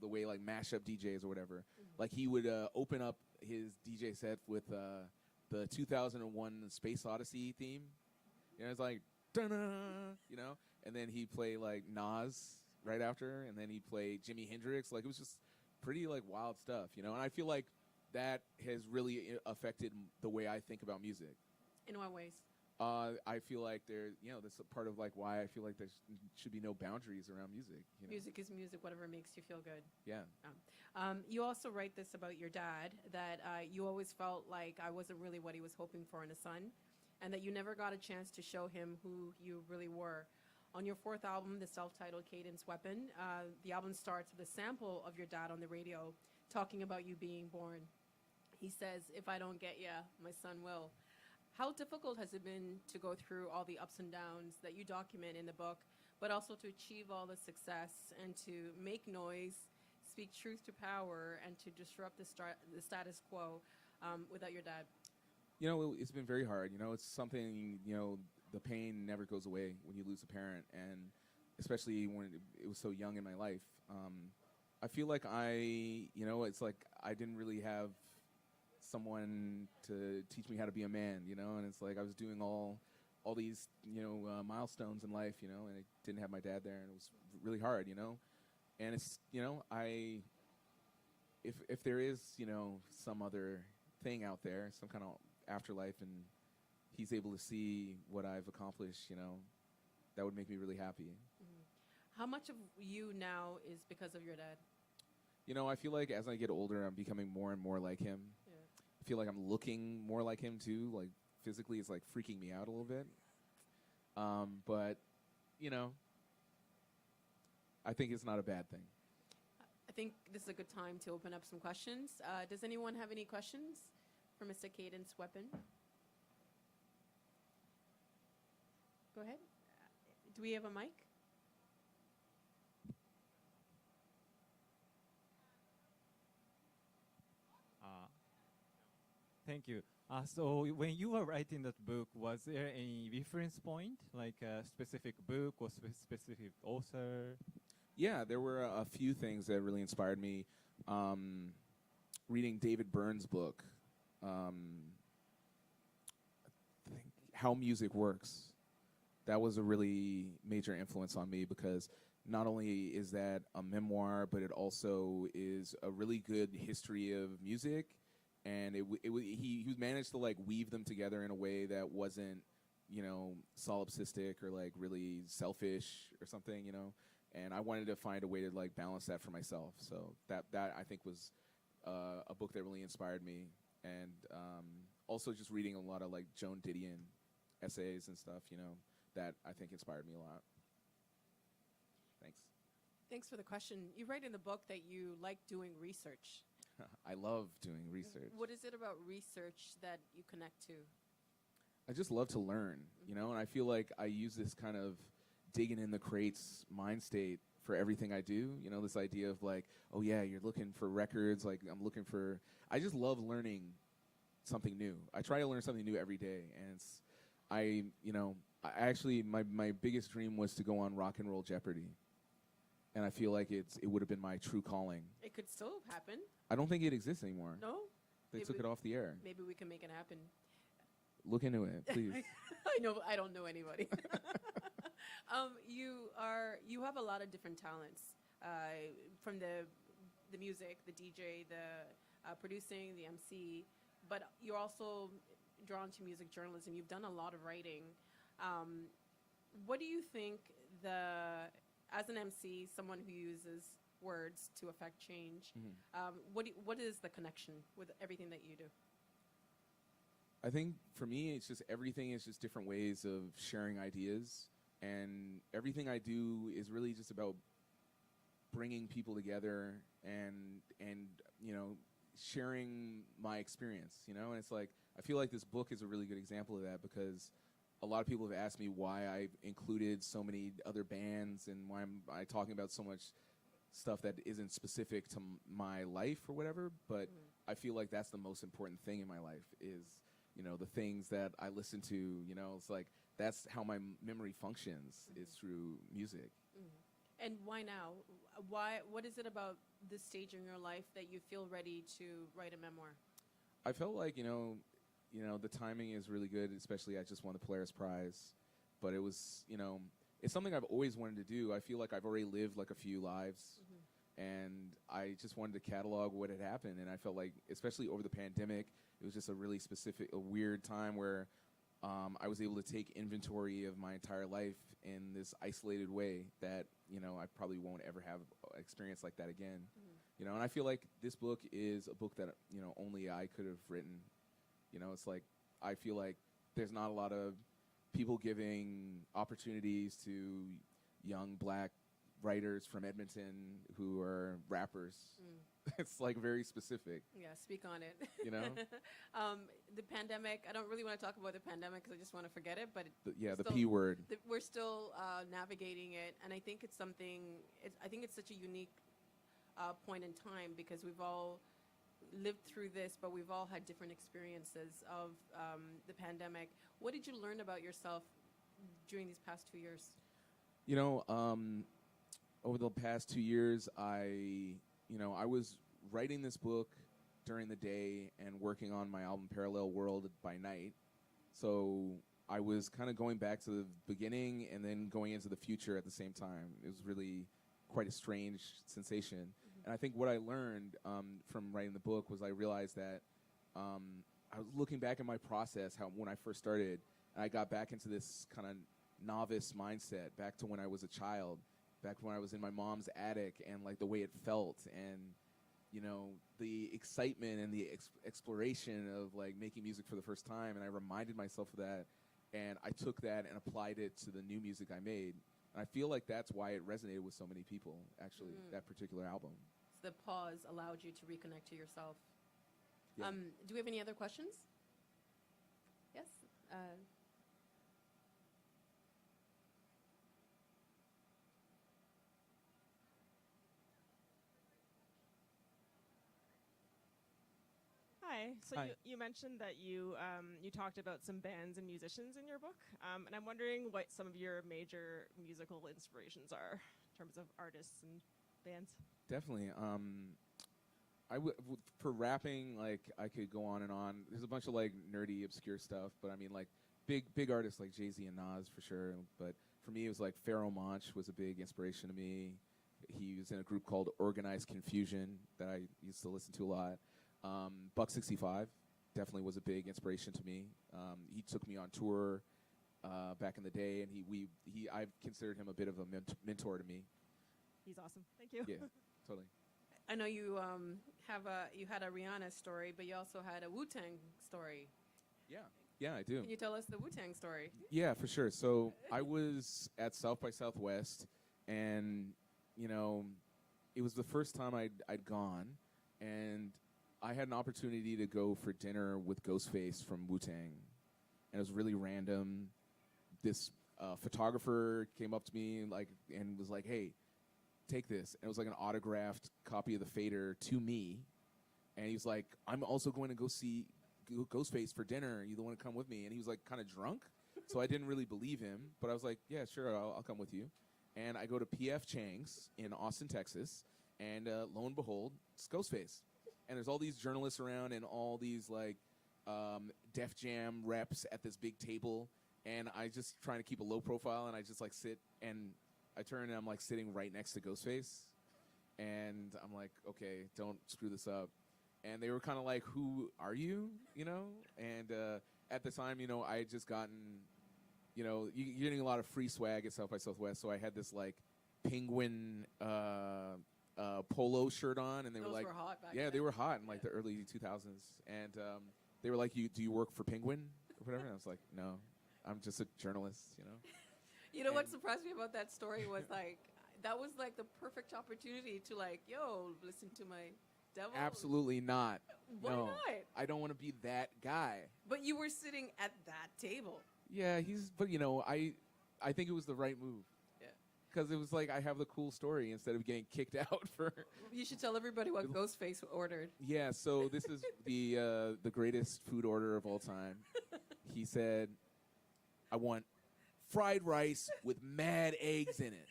the way like mashup DJs or whatever. Like he would open up his DJ set with the 2001 Space Odyssey theme. It's like, da-na, and then he'd play like Nas right after, and then he'd play Jimi Hendrix. Like it was just pretty like wild stuff, And I feel like that has really affected the way I think about music. In what ways? I feel like that's a part of like why I feel like there should be no boundaries around music. Music is music, whatever makes you feel good. Yeah. You also write this about your dad, that you always felt like I wasn't really what he was hoping for in a son, and that you never got a chance to show him who you really were. On your fourth album, the self-titled Cadence Weapon, the album starts with a sample of your dad on the radio talking about you being born. He says, "If I don't get ya, my son will." How difficult has it been to go through all the ups and downs that you document in the book, but also to achieve all the success and to make noise, speak truth to power, and to disrupt the status quo without your dad? It's been very hard. It's something, the pain never goes away when you lose a parent, and especially when it was so young in my life. I feel like it's like I didn't really have someone to teach me how to be a man, and it's like I was doing all these, milestones in life, and I didn't have my dad there, and it was really hard, and it's, if there is, some other thing out there, some kind of afterlife, and he's able to see what I've accomplished, that would make me really happy. How much of you now is because of your dad? I feel like as I get older, I'm becoming more and more like him. Yeah. I feel like I'm looking more like him too. Like physically, it's like freaking me out a little bit. But I think it's not a bad thing. I think this is a good time to open up some questions. Does anyone have any questions for Mr. Cadence Weapon? Go ahead. Do we have a mic? Thank you. So when you were writing that book, was there any reference point, like a specific book or specific author? Yeah, there were a few things that really inspired me. Reading David Byrne's book, I think How Music Works. That was a really major influence on me because not only is that a memoir, but it also is a really good history of music. And he managed to like weave them together in a way that wasn't, solipsistic or like really selfish or something, And I wanted to find a way to like balance that for myself. So that I think was a book that really inspired me. And also just reading a lot of like Joan Didion essays and stuff, that I think inspired me a lot. Thanks. Thanks for the question. You write in the book that you like doing research. I love doing research. What is it about research that you connect to? I just love to learn, and I feel like I use this kind of digging in the crates mind state for everything I do. This idea of like, oh yeah, you're looking for records, like I just love learning something new. I try to learn something new every day, and I actually, my biggest dream was to go on Rock and Roll Jeopardy. And I feel like it would have been my true calling. It could still happen. I don't think it exists anymore. No? They took it off the air. Maybe we can make it happen. Look into it, please. I don't know anybody. You have a lot of different talents, from the music, the DJ, the producing, the MC, but you're also drawn to music journalism. You've done a lot of writing. What do you think as an MC, someone who uses words to affect change, what is the connection with everything that you do? I think for me, it's just everything is just different ways of sharing ideas, and everything I do is really just about bringing people together and sharing my experience, and it's like I feel like this book is a really good example of that because a lot of people have asked me why I've included so many other bands and why I'm talking about so much stuff that isn't specific to my life or whatever, but I feel like that's the most important thing in my life is, the things that I listen to, it's like that's how my memory functions is through music. And why now? What is it about this stage in your life that you feel ready to write a memoir? I felt like, the timing is really good, especially I just won the Polaris Prize. But it was, it's something I've always wanted to do. I feel like I've already lived like a few lives. And I just wanted to catalog what had happened. And I felt like, especially over the pandemic, it was just a really a weird time where I was able to take inventory of my entire life in this isolated way that, I probably won't ever have an experience like that again. And I feel like this book is a book that, only I could have written. It's like I feel like there's not a lot of people giving opportunities to young black writers from Edmonton who are rappers. It's like very specific. Yeah, speak on it. The pandemic, I don't really want to talk about the pandemic because I just want to forget it, but the P word. We're still navigating it, and I think it's I think it's such a unique point in time because we've all lived through this, but we've all had different experiences of the pandemic. What did you learn about yourself during these past 2 years? Over the past 2 years, I was writing this book during the day and working on my album Parallel World by night. So I was kind of going back to the beginning and then going into the future at the same time. It was really quite a strange sensation. And I think what I learned from writing the book was I realized that I was looking back at my process, when I first started, and I got back into this kind of novice mindset, back to when I was a child, back when I was in my mom's attic, and like the way it felt, and the excitement and the exploration of like making music for the first time. And I reminded myself of that, and I took that and applied it to the new music I made. And I feel like that's why it resonated with so many people, actually, that particular album. So the pause allowed you to reconnect to yourself. Yeah. Do we have any other questions? Yes? Hi. So Hi. you mentioned that you talked about some bands and musicians in your book, and I'm wondering what some of your major musical inspirations are in terms of artists and bands. Definitely. For rapping, like I could go on and on. There's a bunch of like nerdy, obscure stuff, but I mean like big artists like Jay-Z and Nas for sure. But for me, it was like Pharoah Monch was a big inspiration to me. He was in a group called Organized Confusion that I used to listen to a lot. Buck 65 definitely was a big inspiration to me. He took me on tour back in the day, and I considered him a bit of a mentor to me. He's awesome. Thank you. Yeah, totally. I know you you had a Rihanna story, but you also had a Wu-Tang story. Yeah, I do. Can you tell us the Wu-Tang story? Yeah, for sure. So I was at South by Southwest, and you know, it was the first time I'd gone, and I had an opportunity to go for dinner with Ghostface from Wu-Tang, and it was really random. This photographer came up to me and was like, "Hey, take this." And it was like an autographed copy of the Fader to me, and he was like, "I'm also going to go see Ghostface for dinner. You want to come with me?" And he was like kind of drunk, so I didn't really believe him, but I was like, "Yeah, sure, I'll come with you." And I go to P.F. Chang's in Austin, Texas, and lo and behold, it's Ghostface. And there's all these journalists around and all these like Def Jam reps at this big table, and I just trying to keep a low profile, and I just like sit, and I turn and I'm like sitting right next to Ghostface, and I'm like, okay, don't screw this up. And they were kind of like, "Who are you?" You know? And at the time, you know, I had just gotten, you know, you're getting a lot of free swag at South by Southwest, so I had this like penguin polo shirt on, and they Those were like, were hot back yeah, then. they were hot in like the early 2000s, and they were like, "Do you work for Penguin or whatever?" And I was like, "No, I'm just a journalist," you know. You know what And- surprised me about that story was like that was like the perfect opportunity to like, yo, listen to my devil. Absolutely not. Why No, not? I don't want to be that guy. But you were sitting at that table. Yeah, but you know, I think it was the right move. Yeah. Because it was like I have the cool story instead of getting kicked out for. You should tell everybody what Ghostface ordered. Yeah, so this is the greatest food order of all time. He said, "I want fried rice with mad eggs in it."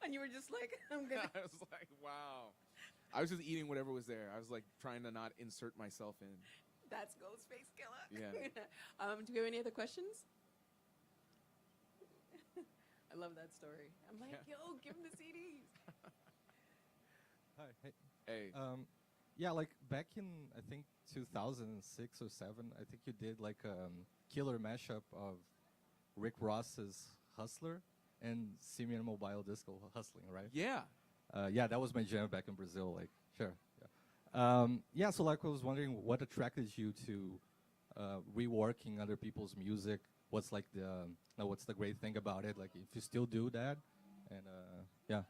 And you were just like, I'm gonna. I was like, wow. I was just eating whatever was there. I was like trying to not insert myself in. That's Ghostface Killer. Yeah. Do we have any other questions? I love that story. I'm like, Yeah. yo, give him the CDs. Hi. Hey. Hey. Yeah, like back in I think 2006 or 7, I think you did like a killer mashup of Rick Ross's Hustler and Simeon Mobile Disco Hustling, right? Yeah. Yeah, that was my jam back in Brazil. Like, sure. Yeah. So like, I was wondering what attracted you to reworking other people's music. What's like what's the great thing about it? Like, if you still do that, and yeah.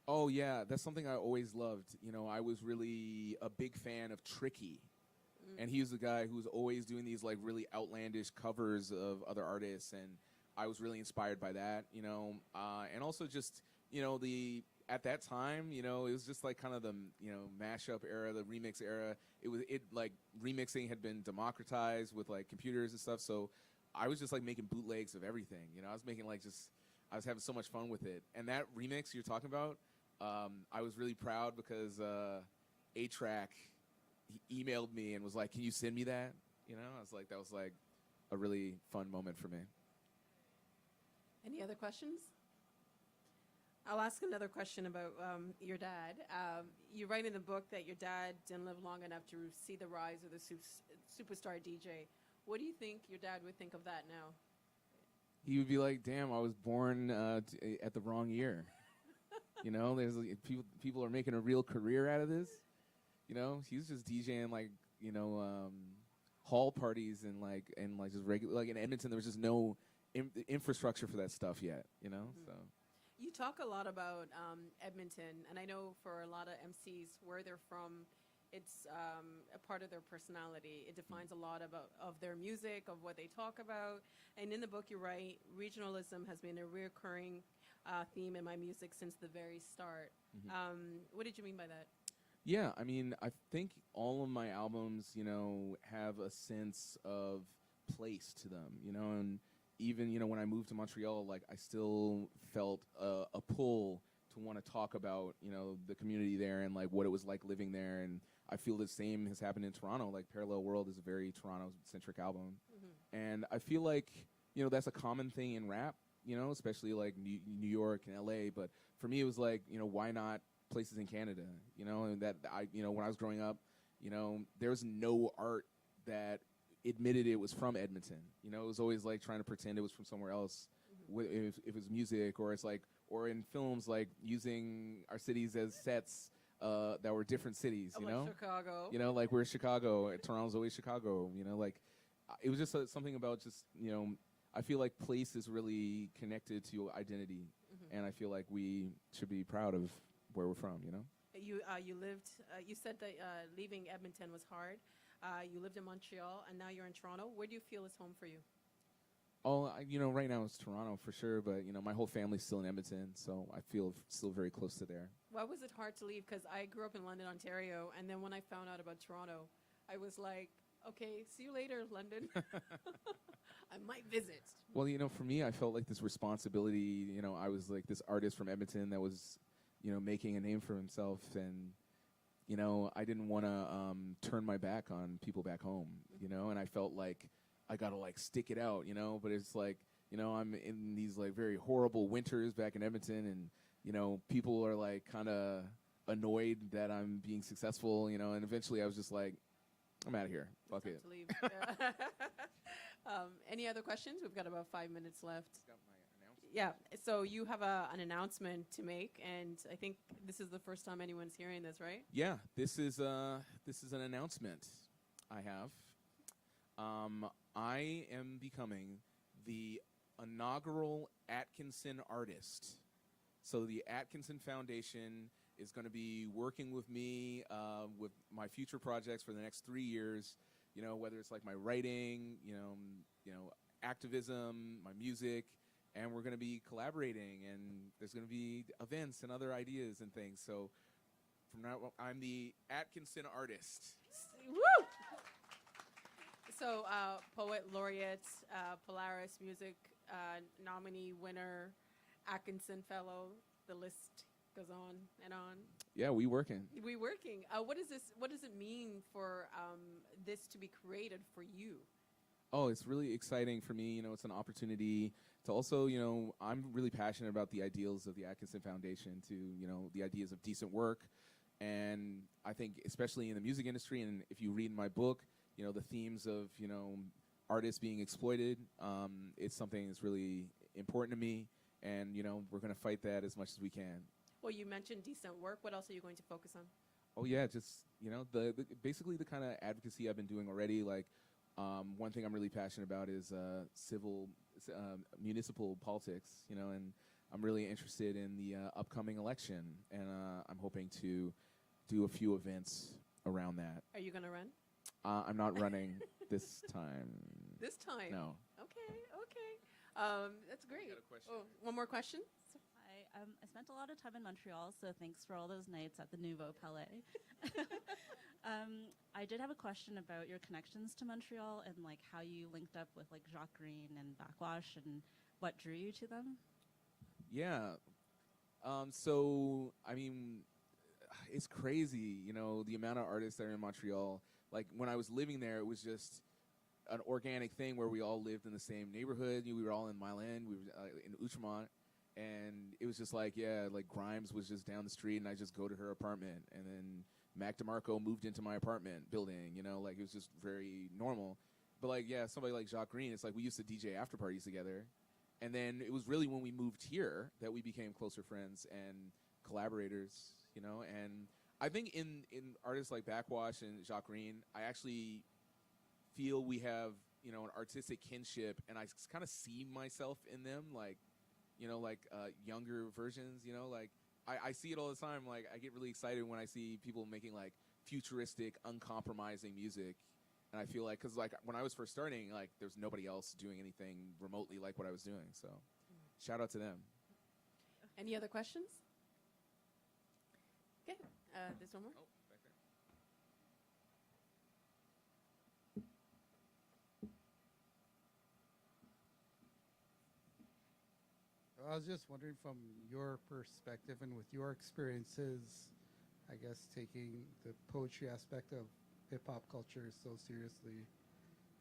Oh, yeah. That's something I always loved. You know, I was really a big fan of Tricky. And he was the guy who was always doing these like really outlandish covers of other artists, and I was really inspired by that, you know. And also just, you know, at that time, you know, it was just like kind of the, you know, mashup era, the remix era. It like remixing had been democratized with like computers and stuff, so I was just like making bootlegs of everything, you know. I was making like I was having so much fun with it. And that remix you're talking about, I was really proud because A-Track, he emailed me and was like, "Can you send me that?" You know, I was like, that was like a really fun moment for me. Any other questions? I'll ask another question about your dad. You write in the book that your dad didn't live long enough to see the rise of the superstar DJ. What do you think your dad would think of that now? He would be like, "Damn, I was born at the wrong year." You know, there's people are making a real career out of this. You know, he's just DJing like, you know, hall parties and just regular, like in Edmonton there was just no infrastructure for that stuff yet. You know, so. You talk a lot about Edmonton, and I know for a lot of MCs, where they're from, it's a part of their personality. It defines a lot of their music, of what they talk about. And in the book you write, regionalism has been a recurring theme in my music since the very start. What did you mean by that? Yeah, I mean, I think all of my albums, have a sense of place to them, and even, when I moved to Montreal, like, I still felt a pull to want to talk about, the community there and, like, what it was like living there. And I feel the same has happened in Toronto. Like, Parallel World is a very Toronto-centric album. Mm-hmm. And I feel like, that's a common thing in rap, especially, like, New York and L.A. But for me, it was like, why not places in Canada, and that when I was growing up, there was no art that admitted it was from Edmonton. It was always like trying to pretend it was from somewhere else. Mm-hmm. If it was music, or it's like, or in films, like using our cities as sets that were different cities. Like Chicago. Like we're Chicago. Toronto's always Chicago. Like it was just something about just I feel like place is really connected to identity, Mm-hmm. and I feel like we should be proud of where we're from, You lived. You said that leaving Edmonton was hard. You lived in Montreal, and now you're in Toronto. Where do you feel is home for you? Oh, right now it's Toronto for sure, but my whole family's still in Edmonton, so I feel still very close to there. Why was it hard to leave? Because I grew up in London, Ontario, and then when I found out about Toronto, I was like, okay, see you later, London. I might visit. Well, for me, I felt like this responsibility. I was like this artist from Edmonton that was making a name for himself, and I didn't want to turn my back on people back home, and I felt like I gotta like stick it out, but it's like, I'm in these like very horrible winters back in Edmonton, and people are like kind of annoyed that I'm being successful, and eventually I was just like, I'm out of here, fuck it. To leave. Any other questions? We've got about 5 minutes left. Yeah, so you have an announcement to make, and I think this is the first time anyone's hearing this, right? Yeah, this is an announcement I have. I am becoming the inaugural Atkinson artist. So the Atkinson Foundation is going to be working with me with my future projects for the next 3 years. Whether it's like my writing, activism, my music. And we're going to be collaborating, and there's going to be events and other ideas and things. So from now on, I'm the Atkinson artist. Woo! So poet laureate, Polaris music nominee winner, Atkinson fellow. The list goes on and on. Yeah, we working. We working. What is this? What does it mean for this to be created for you? Oh, it's really exciting for me. It's an opportunity to also, I'm really passionate about the ideals of the Atkinson Foundation, to, the ideas of decent work. And I think especially in the music industry, and if you read my book, the themes of, artists being exploited, it's something that's really important to me. And, we're going to fight that as much as we can. Well, you mentioned decent work. What else are you going to focus on? Oh, yeah, just, the basically the kind of advocacy I've been doing already. Like, one thing I'm really passionate about is municipal politics, and I'm really interested in the upcoming election, and I'm hoping to do a few events around that. Are you going to run? I'm not running this time. This time? No. Okay. That's great. got a question. Oh, one more question? I spent a lot of time in Montreal, so thanks for all those nights at the Nouveau Palais. I did have a question about your connections to Montreal and like how you linked up with like Jacques Green and Backwash and what drew you to them. Yeah. So, I mean, it's crazy, the amount of artists that are in Montreal. Like, when I was living there, it was just an organic thing where we all lived in the same neighborhood. We were all in Milan. We were in Outremont. And it was just like, yeah, like Grimes was just down the street, and I just go to her apartment. And then Mac DeMarco moved into my apartment building, like it was just very normal. But like, yeah, somebody like Jacques Green, it's like we used to DJ after parties together. And then it was really when we moved here that we became closer friends and collaborators, And I think in artists like Backwash and Jacques Green, I actually feel we have, an artistic kinship, and I kind of see myself in them, like, younger versions, like I see it all the time. Like, I get really excited when I see people making like futuristic, uncompromising music. And I feel like, cause like when I was first starting, like there's nobody else doing anything remotely like what I was doing. So shout out to them. Any other questions? Okay, there's one more. Oh, back I was just wondering from your perspective and with your experiences, I guess taking the poetry aspect of hip hop culture so seriously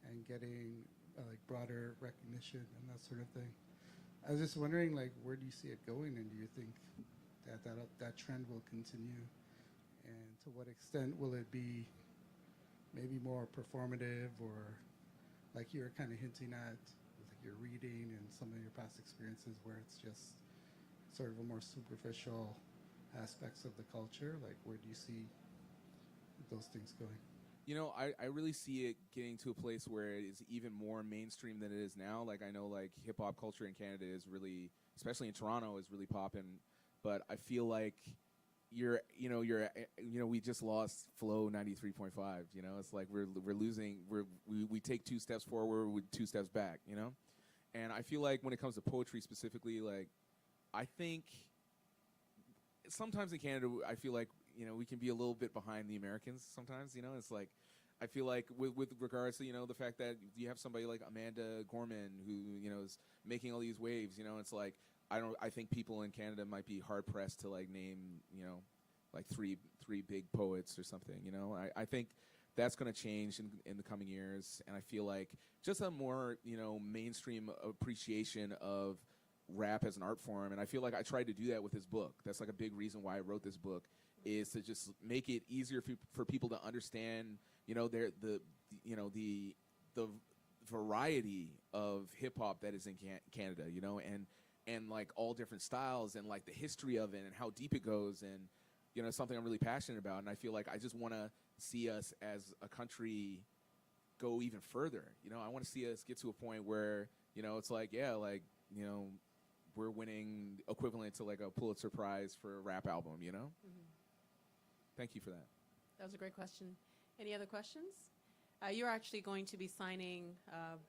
and getting like broader recognition and that sort of thing. I was just wondering, like, where do you see it going, and do you think that trend will continue, and to what extent will it be maybe more performative, or like you were kind of hinting at with like your reading and some of your past experiences, where it's just sort of a more superficial aspects of the culture? Like, where do you see those things going? You know, I really see it getting to a place where it is even more mainstream than it is now. Like, I know, like, hip-hop culture in Canada is really, especially in Toronto, is really popping. But I feel like we just lost Flow 93.5. You know, it's like we're losing. We take 2 steps forward with 2 steps back. You know, and I feel like when it comes to poetry specifically, like, I think sometimes in Canada, I feel like, you know, we can be a little bit behind the Americans sometimes. You know, it's like, I feel like with regards to, you know, the fact that you have somebody like Amanda Gorman who, you know, is making all these waves. You know, it's like, I think people in Canada might be hard pressed to like name, you know, like three big poets or something. You know, I think that's going to change in the coming years, and I feel like just a more, you know, mainstream appreciation of rap as an art form. And I feel like I tried to do that with this book. That's like a big reason why I wrote this book, is to just make it easier for people to understand, you know, the variety of hip hop that is in Canada, you know, and like all different styles, and like the history of it and how deep it goes, and, you know, it's something I'm really passionate about. And I feel like I just want to see us as a country go even further. You know, I want to see us get to a point where, you know, it's like, yeah, like, you know, we're winning equivalent to like a Pulitzer Prize for a rap album, you know? Mm-hmm. Thank you for that. That was a great question. Any other questions? You're actually going to be signing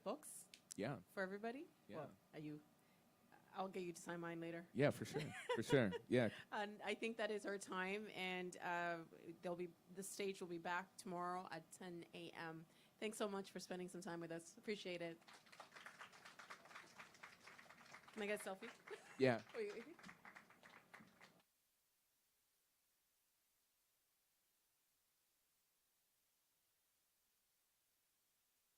books Yeah. for everybody? Yeah. Well, I'll get you to sign mine later. Yeah, for sure. For sure. Yeah. And I think that is our time, and the stage will be back tomorrow at 10 a.m. Thanks so much for spending some time with us. Appreciate it. Can I get a selfie? Yeah. Wait.